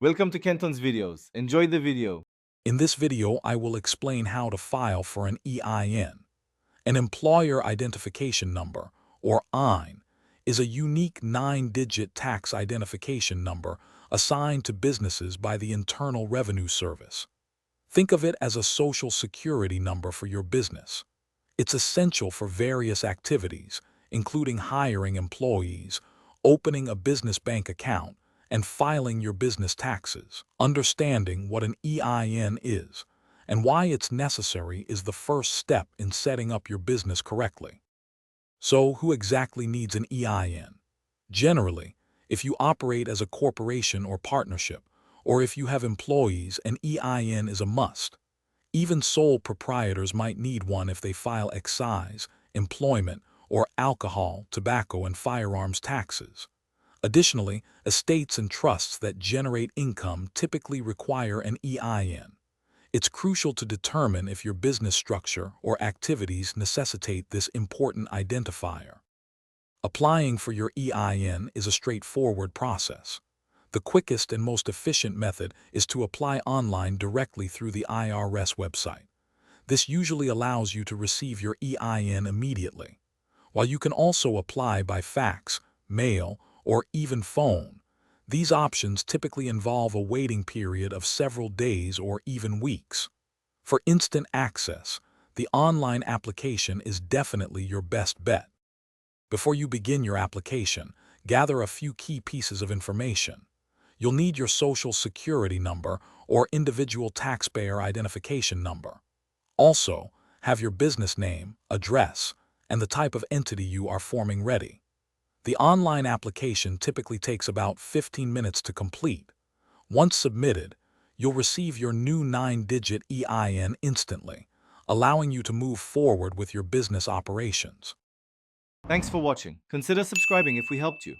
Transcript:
Welcome to Kenton's videos. Enjoy the video. In this video, I will explain how to file for an EIN. An Employer Identification Number, or EIN, is a unique 9-digit tax identification number assigned to businesses by the Internal Revenue Service. Think of it as a social security number for your business. It's essential for various activities, including hiring employees, opening a business bank account, and filing your business taxes. Understanding what an EIN is and why it's necessary is the first step in setting up your business correctly. So, who exactly needs an EIN? Generally, if you operate as a corporation or partnership, or if you have employees, an EIN is a must. Even sole proprietors might need one if they file excise, employment, or alcohol, tobacco, and firearms taxes. Additionally, estates and trusts that generate income typically require an EIN. It's crucial to determine if your business structure or activities necessitate this important identifier. Applying for your EIN is a straightforward process. The quickest and most efficient method is to apply online directly through the IRS website. This usually allows you to receive your EIN immediately. While you can also apply by fax, mail, or even phone, these options typically involve a waiting period of several days or even weeks. For instant access, the online application is definitely your best bet. Before you begin your application, gather a few key pieces of information. You'll need your Social Security number or individual taxpayer identification number. Also, have your business name, address, and the type of entity you are forming ready. The online application typically takes about 15 minutes to complete. Once submitted, you'll receive your new 9-digit EIN instantly, allowing you to move forward with your business operations. Thanks for watching. Consider subscribing if we helped you.